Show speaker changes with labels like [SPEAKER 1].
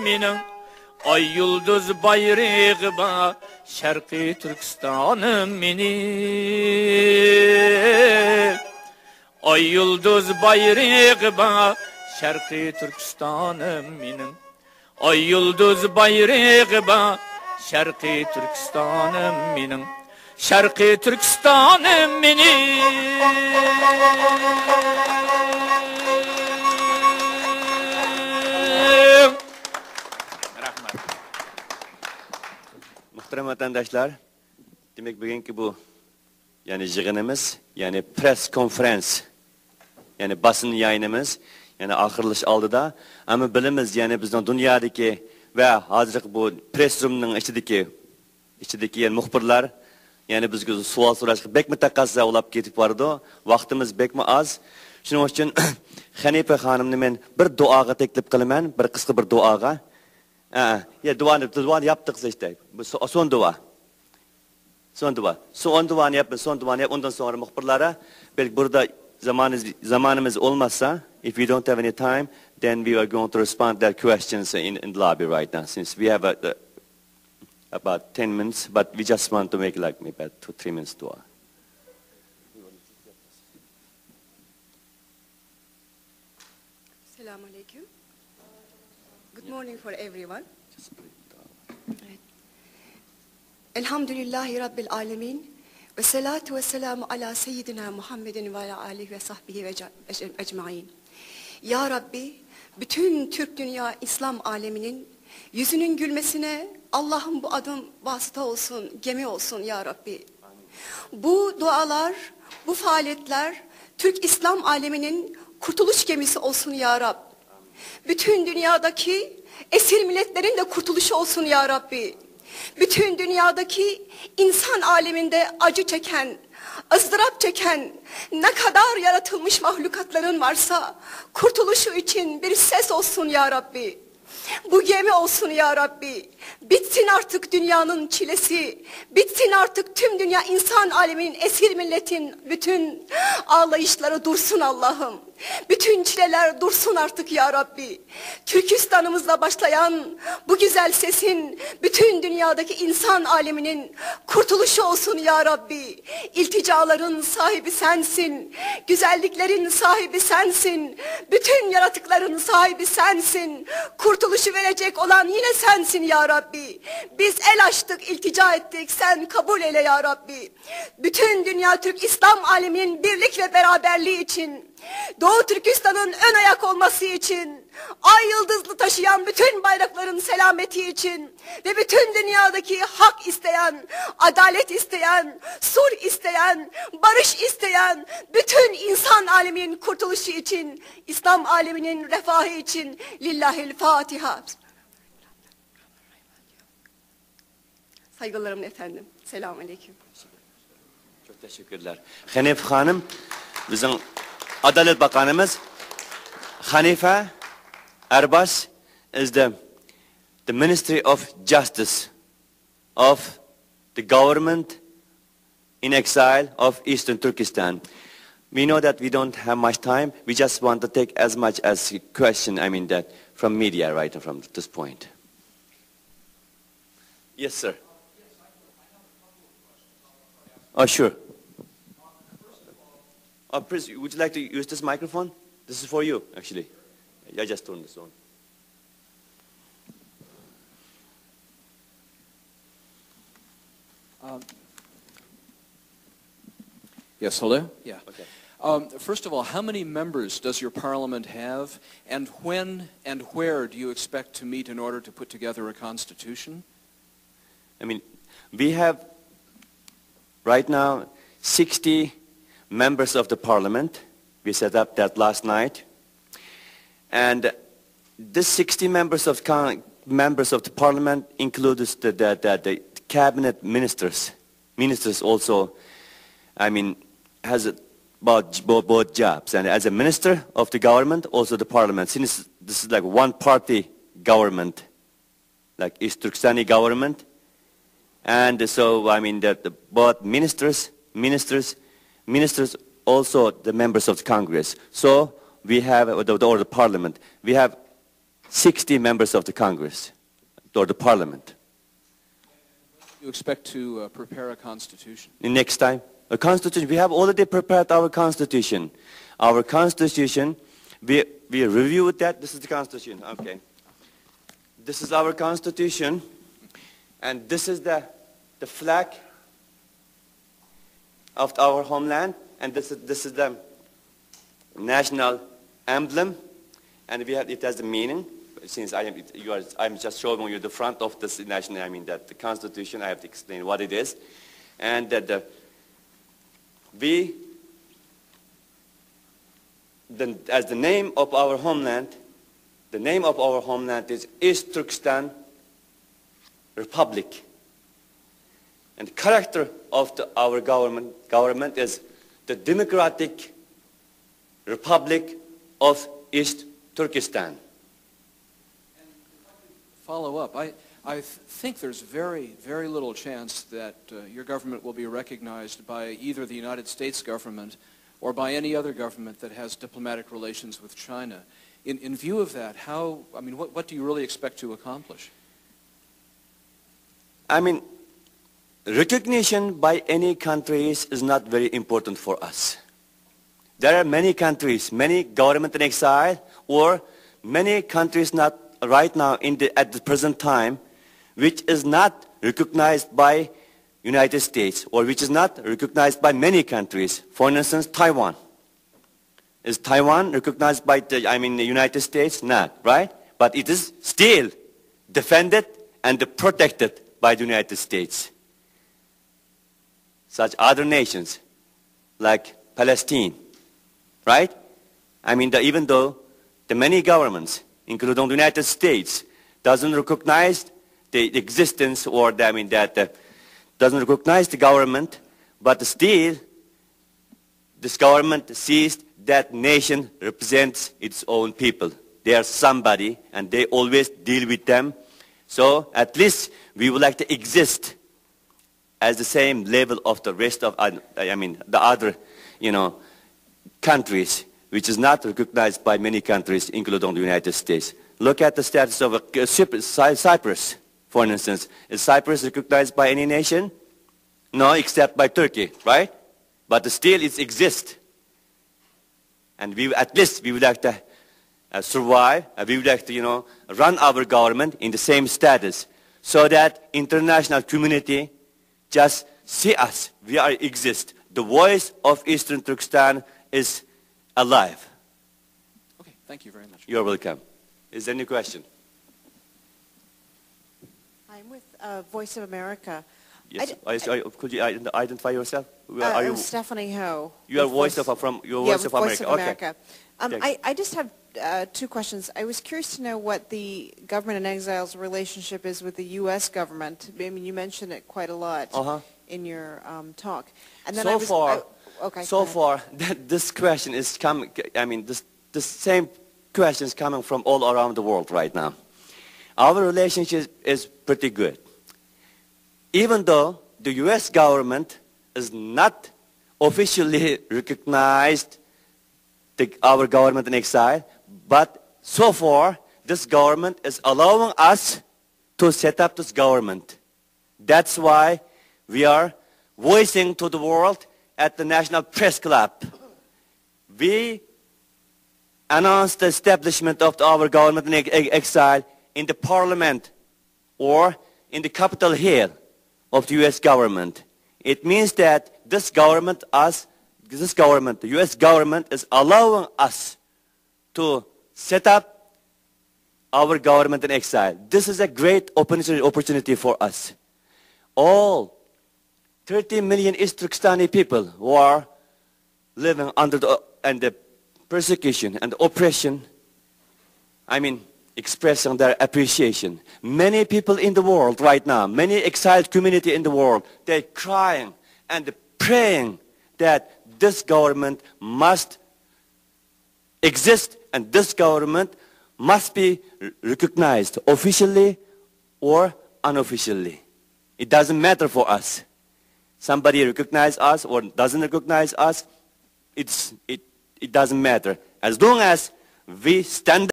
[SPEAKER 1] mening. Ay yulduz bayrağıma Sherqi Turkistanım mening. Ay yulduz bayrağıma Sherqi Turkistanım mening. Ay yulduz bayrağıma Sherqi Turkistanım mening. Sherqi Turkistanım mening.
[SPEAKER 2] Muhterem vatandaşlar, demek bugünkü bu yani yig'inimiz, yani press konferans, yani basın yayınımız, yani ahirlash oldida, ama bilamiz yani bizning dunyodagi va hozirgi bu press roomning ichidagi yani muxbirlar yani bizga savol so'rashga bekmi taqozo olib ketib bordi. Vaqtimiz bekmi oz. Shuning uchun Hanifa xonimni men bir duoga taklif qilaman, bir qisqa bir duoga. Ya duoni yaptık işte. Son dua. Son duani yapın, ondan sonra muhbirlara belki burada zamanımız olmazsa, if we don't have any time, then we are going to respond to their questions in the lobby right now, since we have about 10 minutes, but we just want to make like maybe 2-3 minutes dua.
[SPEAKER 3] Assalamu alaikum. Good morning for everyone. Elhamdülillahi Rabbil alemin. Ve salatu ve selamu ala seyyidina Muhammedin ve ala alihi ve sahbihi ve ecmain. Ya Rabbi, bütün Türk dünya İslam aleminin yüzünün gülmesine Allah'ın bu adım vasıta olsun, gemi olsun ya Rabbi. Bu dualar, bu faaliyetler Türk İslam aleminin kurtuluş gemisi olsun ya Rab. Bütün dünyadaki esir milletlerin de kurtuluşu olsun ya Rabbi. Bütün dünyadaki insan aleminde acı çeken, ızdırap çeken ne kadar yaratılmış mahlukatların varsa kurtuluşu için bir ses olsun ya Rabbi. Bu gemi olsun ya Rabbi. Bitsin artık dünyanın çilesi. Bitsin artık tüm dünya insan aleminin, esir milletin bütün ağlayışları dursun Allah'ım. Bütün çileler dursun artık ya Rabbi. Türkistan'ımızla başlayan bu güzel sesin bütün dünyadaki insan aleminin kurtuluşu olsun ya Rabbi. İlticaların sahibi sensin. Güzelliklerin sahibi sensin. Bütün yaratıkların sahibi sensin. Kurtuluşu verecek olan yine sensin ya Rabbi. Biz el açtık, iltica ettik. Sen kabul eyle ya Rabbi. Bütün dünya Türk İslam aleminin birlik ve beraberliği için, Doğu Türkistan'ın ön ayak olması için, ay yıldızlı taşıyan bütün bayrakların selameti için ve bütün dünyadaki hak isteyen, adalet isteyen, sulh isteyen, barış isteyen bütün insan aleminin kurtuluşu için, İslam aleminin refahı için lillahil Fatiha. Saygılarım efendim. Selamun aleyküm.
[SPEAKER 2] Çok teşekkürler. Hanife Hanım, bizim Adalet Bakanımız Hanife Erbas is the Ministry of Justice of the government in exile of Eastern Turkestan. We know that we don't have much time. We just want to take as much as question, that from media right from this point. Yes, sir. Oh, sure. Oh, please, would you like to use this microphone? This is for you, actually. I just turned this on.
[SPEAKER 4] Yes, hello? Yeah.
[SPEAKER 2] Okay.
[SPEAKER 4] First of all, how many members does your parliament have, and when and where do you expect to meet in order to put together a constitution?
[SPEAKER 2] We have right now 60 members of the parliament. We set up that last night. And this 60 members of the parliament includes the cabinet ministers. Ministers also, has both jobs. And as a minister of the government, also the parliament. Since this is like one-party government, like East Turkestani government. And so, both ministers, also the members of the Congress. So we have, or the parliament, we have 60 members of the Congress or the Parliament.
[SPEAKER 4] You expect to prepare a constitution?
[SPEAKER 2] The next time, a constitution. We have already prepared our constitution. Our constitution, we reviewed that. This is the constitution. Okay. This is our constitution, and this is the flag of our homeland, and this is the national emblem, and it has a meaning. Since I'm just showing you the front of this national, I mean that the Constitution, I have to explain what it is, and that as the name of our homeland, the name of our homeland is East Turkestan Republic, and the character of our government is the Democratic Republic of East Turkestan.
[SPEAKER 4] Follow up. I think there's very, very little chance that your government will be recognized by either the United States government or by any other government that has diplomatic relations with China. In view of that, what do you really expect to accomplish?
[SPEAKER 2] I mean, recognition by any countries is not very important for us. There are many countries, many government in exile, or many countries not right now at the present time, which is not recognized by United States, or which is not recognized by many countries. For instance, Taiwan. Is Taiwan recognized by the United States? Not, right? But it is still defended and protected by the United States. Such other nations, like Palestine, right? Even though the many governments, including the United States, doesn't recognize the existence or doesn't recognize the government, but still this government sees that nation represents its own people. They are somebody and they always deal with them. So at least we would like to exist as the same level of the rest of, the other, countries, which is not recognized by many countries, including the United States. Look at the status of Cyprus, for instance. Is Cyprus recognized by any nation? No, except by Turkey, right? But still it exists. And at least we would like to survive, we would like to, run our government in the same status, so that international community just see us, we exist. The voice of Eastern Turkestan is alive.
[SPEAKER 4] Okay, thank you very much.
[SPEAKER 2] You're welcome. Is there any question?
[SPEAKER 5] I'm with Voice of America.
[SPEAKER 2] Yes. Could you identify yourself? Are you
[SPEAKER 5] Stephanie Ho.
[SPEAKER 2] You are Voice of America.
[SPEAKER 5] Voice of America.
[SPEAKER 2] Okay.
[SPEAKER 5] I just have two questions. I was curious to know what the government in exile's relationship is with the U.S. government. You mentioned it quite a lot in your talk. And then
[SPEAKER 2] so far, this question is coming. The same question is coming from all around the world right now. Our relationship is pretty good. Even though the U.S. government is not officially recognized our government in exile, but so far this government is allowing us to set up this government. That's why we are voicing to the world at the National Press Club. We announced the establishment of our government in exile in the parliament or in the Capitol Hill of the U.S. government. It means that this government, the U.S. government is allowing us to set up our government in exile. This is a great opportunity for us. All 30 million East Turkestani people who are living under the persecution and oppression, expressing their appreciation. Many people in the world right now, many exiled community in the world, they're crying and praying that this government must exist and this government must be recognized officially or unofficially. It doesn't matter for us. Somebody recognizes us or doesn't recognize us, it doesn't matter. As long as we stand